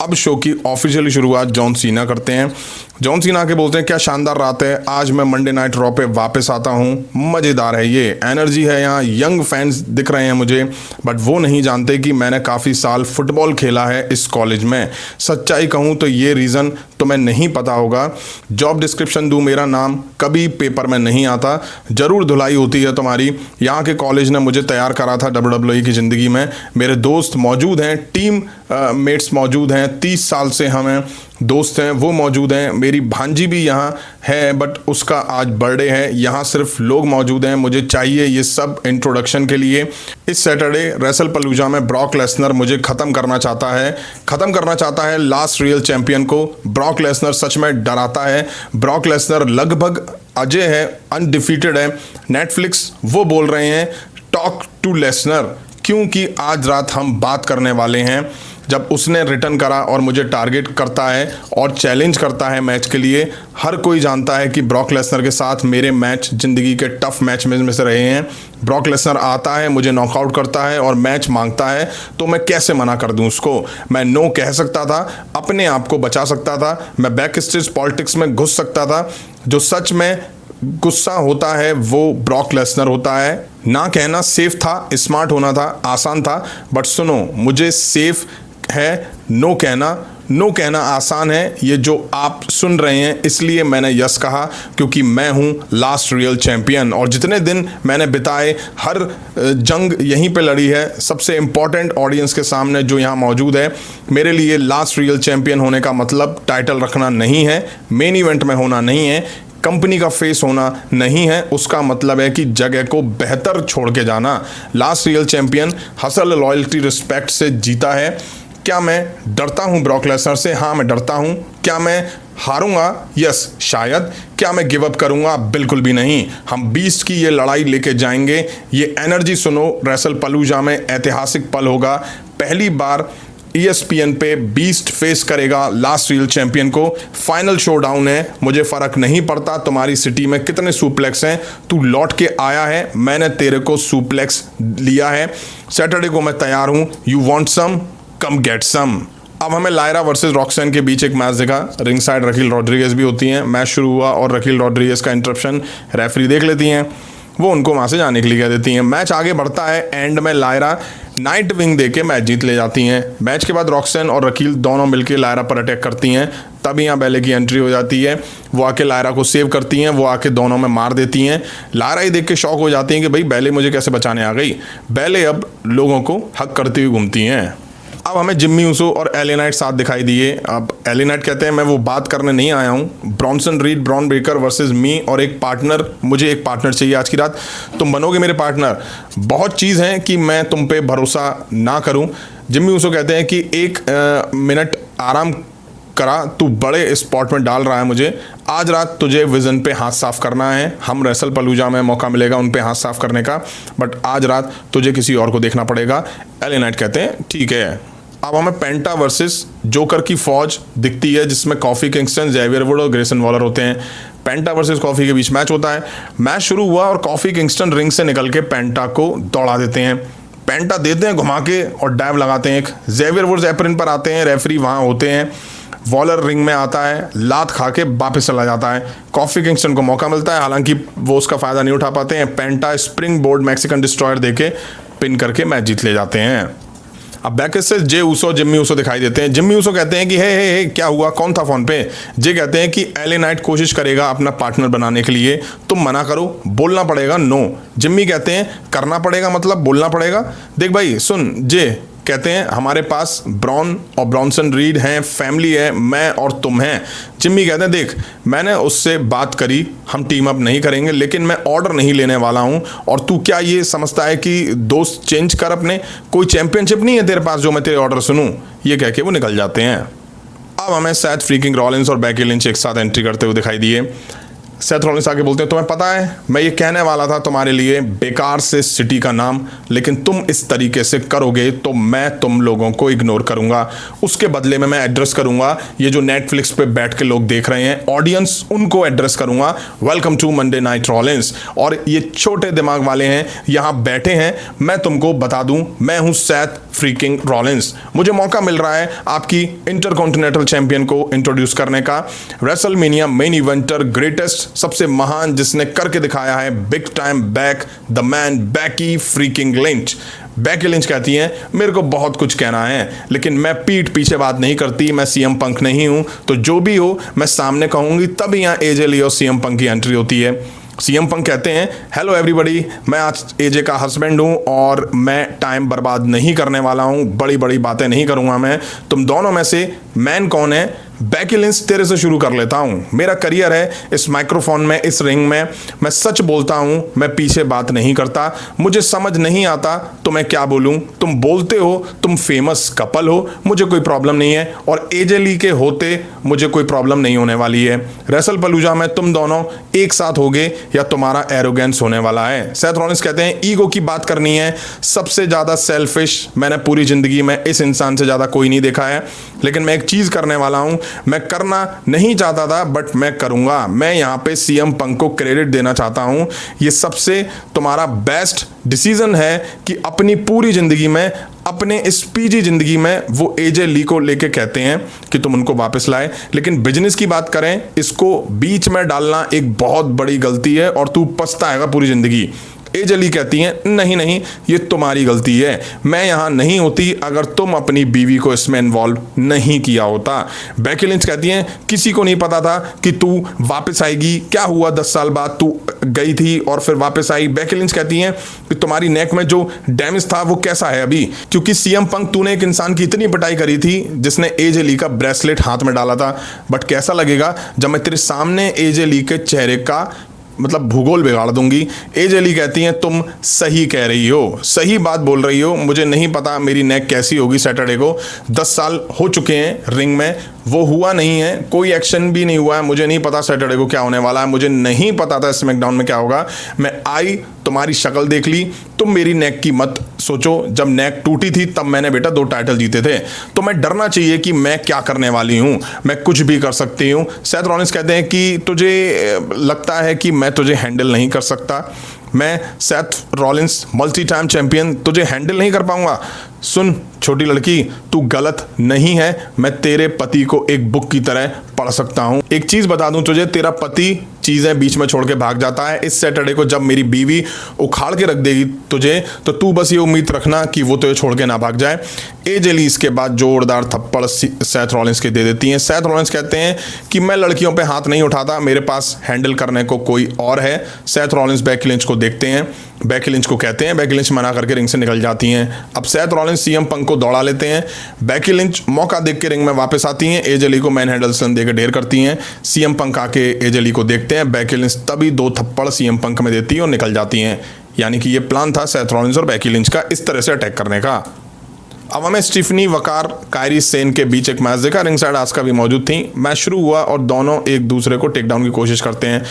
अब शो की ऑफिशियली शुरुआत जॉन सीना करते हैं। जॉन सीना के बोलते हैं, क्या शानदार रात है, आज मैं मंडे नाइट रॉ पे वापस आता हूँ। मज़ेदार है, ये एनर्जी है यहाँ, यंग फैंस दिख रहे हैं मुझे, बट वो नहीं जानते कि मैंने काफ़ी साल फुटबॉल खेला है इस कॉलेज में। सच्चाई कहूँ तो ये रीज़न तुम्हें नहीं पता होगा। जॉब डिस्क्रिप्शन दूँ, मेरा नाम कभी पेपर में नहीं आता, ज़रूर धुलाई होती है तुम्हारी। यहाँ के कॉलेज ने मुझे तैयार करा था WWE की ज़िंदगी में। मेरे दोस्त मौजूद हैं, टीम मेट्स मौजूद हैं, 30 साल से हमें दोस्त हैं, वो मौजूद हैं। मेरी भांजी भी यहाँ है, बट उसका आज बर्थडे है। यहाँ सिर्फ लोग मौजूद हैं, मुझे चाहिए ये सब इंट्रोडक्शन के लिए। इस सैटरडे रेसल पलूजा में ब्रॉक लेसनर मुझे ख़त्म करना चाहता है लास्ट रियल चैंपियन को। ब्रॉक लेसनर सच में डराता है। ब्रॉक लेसनर लगभग अजय है, अनडिफीटेड है। नेटफ्लिक्स वो बोल रहे हैं टॉक टू लेसनर, क्योंकि आज रात हम बात करने वाले हैं। जब उसने रिटर्न करा और मुझे टारगेट करता है और चैलेंज करता है मैच के लिए। हर कोई जानता है कि ब्रॉक लेसनर के साथ मेरे मैच ज़िंदगी के टफ मैच में से रहे हैं। ब्रॉक लेसनर आता है, मुझे नॉकआउट करता है और मैच मांगता है, तो मैं कैसे मना कर दूं उसको। मैं नो कह सकता था, अपने आप को बचा सकता था, मैं बैक स्टेज पॉलिटिक्स में घुस सकता था। जो सच में गुस्सा होता है वो ब्रॉक लेसनर होता है। ना कहना सेफ था, स्मार्ट होना था, आसान था, बट सुनो, मुझे सेफ है नो कहना आसान है। ये जो आप सुन रहे हैं इसलिए मैंने यस कहा, क्योंकि मैं हूँ लास्ट रियल चैंपियन। और जितने दिन मैंने बिताए, हर जंग यहीं पे लड़ी है, सबसे इम्पॉर्टेंट ऑडियंस के सामने जो यहाँ मौजूद है। मेरे लिए लास्ट रियल चैंपियन होने का मतलब टाइटल रखना नहीं है, मेन इवेंट में होना नहीं है, कंपनी का फेस होना नहीं है। उसका मतलब है कि जगह को बेहतर छोड़ के जाना। Last real champion hustle, loyalty, respect से जीता है। क्या मैं डरता हूँ ब्रॉक लेसनर से? हाँ, मैं डरता हूँ। क्या मैं हारूंगा? यस, शायद। क्या मैं गिव अप करूंगा? बिल्कुल भी नहीं। हम बीस्ट की ये लड़ाई लेके जाएंगे। ये एनर्जी सुनो, रेसल पलूजा में ऐतिहासिक पल होगा। पहली बार ESPN पे बीस्ट फेस करेगा लास्ट रियल चैंपियन को। फाइनल शोडाउन है, मुझे फ़र्क नहीं पड़ता तुम्हारी सिटी में कितने सुप्लेक्स हैं, तू लौट के आया है, मैंने तेरे को सुप्लेक्स लिया है। सैटरडे को मैं तैयार हूँ, you want some, come get some. अब हमें लायरा वर्सेस रॉक्सैन के बीच एक मैच दिखा। रिंग साइड रकील रॉड्रिगेज भी होती हैं। मैच शुरू हुआ और रकील रॉड्रिगेज का इंटरप्शन रेफरी देख लेती हैं, वो उनको वहाँ से जाने के लिए कह देती हैं। मैच आगे बढ़ता है, एंड में लायरा नाइट विंग दे के मैच जीत ले जाती हैं। मैच के बाद रॉक्सैन और रकील दोनों मिलकर लायरा पर अटैक करती हैं। तब यहाँ बेले की एंट्री हो जाती है, वो आके लायरा को सेव करती हैं, वो आके दोनों में मार देती हैं। लायरा ही देख के शॉक हो जाती हैं कि भाई बेले मुझे कैसे बचाने आ गई। बेले अब लोगों को हक करती हुई घूमती हैं। अब हमें जिम्मी ऊसो और एले नाइट साथ दिखाई दिए। अब एले नाइट कहते हैं, मैं वो बात करने नहीं आया हूँ। Bronson Reid, Bron Breaker versus me और एक पार्टनर, मुझे एक पार्टनर चाहिए आज की रात, तुम बनोगे मेरे पार्टनर। बहुत चीज़ हैं कि मैं तुम पे भरोसा ना करूँ। जिम्मी ऊसो कहते हैं कि एक मिनट आराम करा, तू बड़े स्पॉट में डाल रहा है मुझे। आज रात तुझे विजन पे हाथ साफ करना है। हम रेसल पलूजा में मौका मिलेगा उन पे हाथ साफ करने का, बट आज रात तुझे किसी और को देखना पड़ेगा। एले नाइट कहते हैं ठीक है। अब हमें पेंटा वर्सेस जोकर की फौज दिखती है, जिसमें कॉफी किंगस्टन, जेवियर वुड और ग्रेसन वॉलर होते हैं। पेंटा वर्सेस कॉफी के बीच मैच होता है। मैच शुरू हुआ और कॉफी किंगस्टन रिंग से निकल के पेंटा को दौड़ा देते हैं। पेंटा देते हैं घुमा के और डाइव लगाते हैं। एक जेवियर वुड एप्रन पर आते हैं, रेफरी वहाँ होते हैं। वॉलर रिंग में आता है, लात खा के वापस चला जाता है। कॉफी किंगस्टन को मौका मिलता है, हालांकि वो उसका फ़ायदा नहीं उठा पाते हैं। पेंटा स्प्रिंग बोर्ड मैक्सिकन डिस्ट्रॉयर देके पिन करके मैच जीत ले जाते हैं। अब बैक से जे ऊसो, जिम्मी ऊसो दिखाई देते हैं। जिम्मी ऊसो कहते हैं कि हे क्या हुआ, कौन था फ़ोन पे? जे कहते हैं कि एले नाइट कोशिश करेगा अपना पार्टनर बनाने के लिए, तुम मना करो, बोलना पड़ेगा नो। जिम्मी कहते हैं करना पड़ेगा मतलब बोलना पड़ेगा। देख भाई सुन, जे कहते हैं हमारे पास ब्रॉन और ब्रॉन्सन रीड हैं, फैमिली है, मैं और तुम हैं। जिम्मी कहते हैं देख, मैंने उससे बात करी, हम टीम अप नहीं करेंगे, लेकिन मैं ऑर्डर नहीं लेने वाला हूं। और तू क्या ये समझता है कि दोस्त चेंज कर अपने? कोई चैंपियनशिप नहीं है तेरे पास जो मैं तेरे ऑर्डर सुनूं। ये कह के वो निकल जाते हैं। अब हमें सैथ फ्रीकिंग रॉलिंस और बेकी लिंच एक साथ एंट्री करते हुए दिखाई दिए। सेथ रॉलिंस आगे बोलते हैं, तुम्हें पता है मैं ये कहने वाला था तुम्हारे लिए बेकार से सिटी का नाम, लेकिन तुम इस तरीके से करोगे तो मैं तुम लोगों को इग्नोर करूंगा। उसके बदले में मैं एड्रेस करूंगा ये जो नेटफ्लिक्स पे बैठ के लोग देख रहे हैं ऑडियंस, उनको एड्रेस करूंगा। Welcome to Monday night Rollins. और ये छोटे दिमाग वाले हैं यहां बैठे हैं, मैं तुमको बता दूं मैं हूं सेथ फ्रीकिंग रॉलिंस। मुझे मौका मिल रहा है आपकी इंटरकॉन्टिनेंटल चैंपियन को इंट्रोड्यूस करने का। रेसलमेनिया मेन इवेंटर, ग्रेटेस्ट, सबसे महान, जिसने करके दिखाया है big time back, the man बैकी freaking lynch. Becky Lynch कहती हैं मेरे को बहुत कुछ कहना है, लेकिन मैं पीठ पीछे बात नहीं करती, मैं सीएम पंक नहीं हूं, तो जो भी हो मैं सामने कहूंगी, तभी यहां एजे ली और सीएम पंक की एंट्री होती है। सीएम पंक कहते हैं हेलो एवरीबॉडी, मैं आज एजे का हस्बैंड हूं और मैं टाइम बर्बाद नहीं करने वाला हूं, बड़ी बड़ी बातें नहीं करूंगा मैं। तुम दोनों में से मैन कौन है? बैकी लिंच, तेरे से शुरू कर लेता हूं। मेरा करियर है इस माइक्रोफोन में, इस रिंग में, मैं सच बोलता हूं, मैं पीछे बात नहीं करता। मुझे समझ नहीं आता तो मैं क्या बोलूं। तुम बोलते हो तुम फेमस कपल हो, मुझे कोई प्रॉब्लम नहीं है, और एजे ली के होते मुझे कोई प्रॉब्लम नहीं होने वाली है। रेसल पलूजा में तुम दोनों एक साथ होगे या तुम्हारा एरोगेंस होने वाला है। सेथ रॉलिंस कहते हैं ईगो की बात करनी है, सबसे ज्यादा सेल्फिश मैंने पूरी जिंदगी में इस इंसान से ज्यादा कोई नहीं देखा है, लेकिन मैं एक चीज करने वाला हूं, मैं करना नहीं चाहता था बट मैं करूंगा। मैं यहां पे सीएम पंक को क्रेडिट देना चाहता हूं, ये सबसे तुम्हारा बेस्ट डिसीजन है कि अपनी पूरी जिंदगी में, अपने इस पीजी जिंदगी में वो एजे ली को लेके कहते हैं कि तुम उनको वापस लाए, लेकिन बिजनेस की बात करें, इसको बीच में डालना एक बहुत बड़ी गलती है और तू पछताएगा पूरी जिंदगी। एजे ली कहती हैं नहीं नहीं, ये तुम्हारी गलती है, मैं यहां नहीं होती अगर तुम अपनी बीवी को इसमें इन्वॉल्व नहीं किया होता। बैकी लिंच कहती हैं किसी को नहीं पता था कि तू वापस आएगी, क्या हुआ 10 साल बाद तू गई थी और फिर वापस आई। बैकी लिंच कहती हैं कि तुम्हारी नेक में जो डैमेज था वो कैसा है अभी, क्योंकि सीएम पंक तूने एक इंसान की इतनी पिटाई करी थी जिसने एजे ली का ब्रेसलेट हाथ में डाला था, बट कैसा लगेगा जब मैं तेरे सामने एजे ली के चेहरे का मतलब भूगोल बिगाड़ दूंगी। एजे ली कहती हैं तुम सही कह रही हो, सही बात बोल रही हो, मुझे नहीं पता मेरी नेक कैसी होगी सैटरडे को। 10 साल हो चुके हैं रिंग में, वो हुआ नहीं है, कोई एक्शन भी नहीं हुआ है, मुझे नहीं पता सैटरडे को क्या होने वाला है, मुझे नहीं पता था स्मैकडाउन में क्या होगा। मैं आई, तुम्हारी शक्ल देख ली, तुम मेरी नेक की मत सोचो, जब नेक टूटी थी तब मैंने बेटा 2 टाइटल जीते थे, तो मैं डरना चाहिए कि मैं क्या करने वाली हूं, मैं कुछ भी कर सकती हूं। सेथ रॉलिंस कहते हैं कि तुझे लगता है कि मैं तुझे हैंडल नहीं कर सकता, मैं Seth Rollins multi time champion तुझे हैंडल नहीं कर पाऊंगा। सुन छोटी लड़की, तू गलत नहीं है, मैं तेरे पति को एक बुक की तरह पढ़ सकता हूं। एक चीज बता दूं तुझे, तेरा पति चीजें बीच में छोड़ के भाग जाता है। इस सैटरडे को जब मेरी बीवी उखाड़ के रख देगी तुझे, तो तू बस ये उम्मीद रखना कि वो तुझे छोड़ के ना भाग जाए। एजे ली इसके बाद जोरदार थप्पड़ सेथ रॉलिंस के दे देती हैं। सेथ रॉलिंस कहते हैं कि मैं लड़कियों पे हाथ नहीं उठाता, मेरे पास हैंडल करने को कोई और है। सेथ रॉलिंस बैकी लिंच को देखते हैं, बैकी लिंच को कहते हैं, बैकी लिंच मना करके रिंग से निकल जाती हैं। अब सेथ रॉलिंस सीएम पंक को दौड़ा लेते हैं, बैकी लिंच मौका देख के रिंग में वापस आती हैं, एजे ली को मैन हैंडल सन देकर ढेर करती हैं। सीएम पंक आके एजे ली को देखते हैं, बैकी लिंच तभी 2 थप्पड़ सीएम पंक में देती है और निकल जाती हैं। यानी कि ये प्लान था सेथ रॉलिंस और बैकी लिंच का इस तरह से अटैक करने का। अब हमें स्टीफनी वकार कायरी सेन के बीच एक मैच देखा, रिंग साइड आस्का भी मौजूद थी। मैच शुरू हुआ और दोनों एक दूसरे को टेक डाउन की कोशिश करते हैं।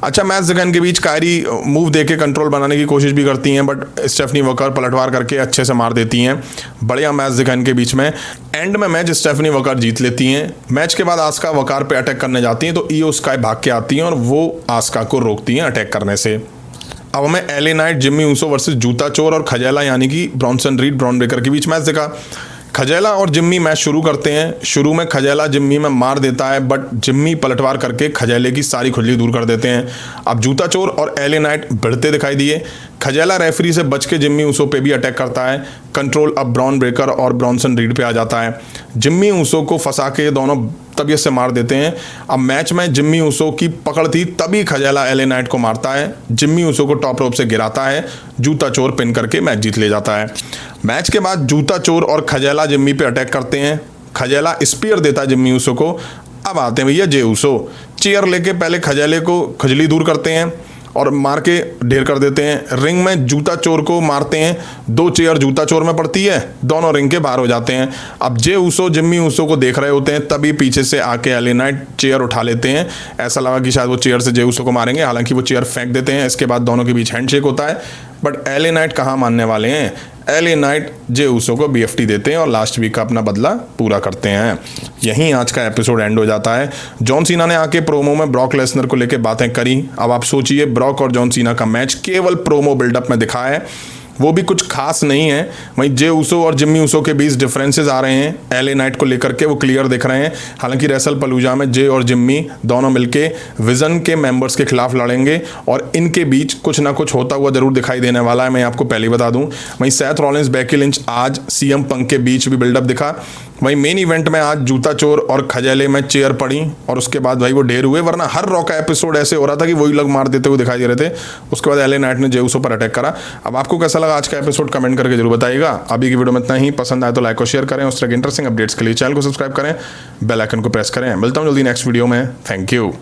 अच्छा मैच देखा इनके बीच, कायरी मूव देके कंट्रोल बनाने की कोशिश भी करती हैं, बट स्टेफनी वकार पलटवार करके अच्छे से मार देती हैं। बढ़िया मैच देखा इनके बीच में। एंड में मैच स्टेफनी वकार जीत लेती हैं। मैच के बाद आस्का वकार पे अटैक करने जाती हैं तो ईओ स्काई भाग के आती हैं और वो आस्का को रोकती हैं अटैक करने से। अब हमें LA Knight, Jimmy Uso versus जूता चोर और खजेला यानी कि ब्रॉन्सन रीड ब्रॉन ब्रेकर के बीच मैच देखा। खजेला और जिम्मी मैच शुरू करते हैं। शुरू में खजेला जिम्मी में मार देता है, बट जिम्मी पलटवार करके खजेले की सारी खुजली दूर कर देते हैं। अब जूता चोर और एले नाइट भिड़ते दिखाई दिए। खजेला रेफरी से बच के जिम्मी ऊसो पे भी अटैक करता है। कंट्रोल अब ब्रॉन ब्रेकर और ब्रॉन्सन रीड पे आ जाता है। जिम्मी ऊसो को फंसा के दोनों तबीयत से मार देते हैं। अब मैच में जिम्मी ऊसो की पकड़ थी, तभी खजेला एले नाइट को मारता है, जिम्मी ऊसो को टॉप रोप से गिराता है, जूता चोर पिन करके मैच जीत ले जाता है। मैच के बाद जूता चोर और खजेला जिम्मी पे अटैक करते हैं। खजेला स्पीयर देता है जिम्मी ऊसो को। अब आते हैं भैया जे ऊसो, चेयर लेके पहले खजेले को खुजली दूर करते हैं और मार के ढेर कर देते हैं। रिंग में जूता चोर को मारते हैं, 2 चेयर जूता चोर में पड़ती है, दोनों रिंग के बाहर हो जाते हैं। अब जे उसो जिम्मी उसो को देख रहे होते हैं, तभी पीछे से आके एले नाइट चेयर उठा लेते हैं। ऐसा लगा कि शायद वो चेयर से जे उसो को मारेंगे, हालांकि वो चेयर फेंक देते हैं। इसके बाद दोनों के बीच हैंडशेक होता है, बट एले नाइट कहाँ मानने वाले हैं। एले नाइट जे उसो को BFT देते हैं और लास्ट वीक का अपना बदला पूरा करते हैं। यहीं आज का एपिसोड एंड हो जाता है। जॉन सीना ने आके प्रोमो में ब्रॉक लेसनर को लेके बातें करी। अब आप सोचिए, ब्रॉक और जॉन सीना का मैच केवल प्रोमो बिल्डअप में दिखा है, वो भी कुछ खास नहीं है। वहीं जे उसो और जिम्मी उसो के बीच डिफरेंसेस आ रहे हैं एले नाइट को लेकर के, वो क्लियर दिख रहे हैं। हालांकि रेसल पलूजा में जे और जिम्मी दोनों मिलके विजन के मेंबर्स के खिलाफ लड़ेंगे और इनके बीच कुछ ना कुछ होता हुआ जरूर दिखाई देने वाला है, मैं आपको पहले ही बता दूं। वहीं सेथ रॉलिंस बेकी लिंच आज CM पंक के बीच भी बिल्डअप दिखा। वहीं मेन इवेंट में आज जूता चोर और खजेले में चेयर पड़ी और उसके बाद भाई वो ढेर हुए, वरना हर रॉ का एपिसोड ऐसे हो रहा था कि वही लोग मार देते हुए दिखाई दे रहे थे। उसके बाद एले नाइट ने जे उसो पर अटैक करा। अब आपको कैसा लगा आज का एपिसोड, कमेंट करके जरूर बताइएगा। अभी की वीडियो में इतना ही। पसंद आए तो लाइक और शेयर करें। उस तरह के इंटरेस्टिंग अपडेट्स के लिए चैनल को सब्सक्राइब करें, बेल आइकन को प्रेस करें। मिलता हूं जल्दी नेक्स्ट वीडियो में। Thank you.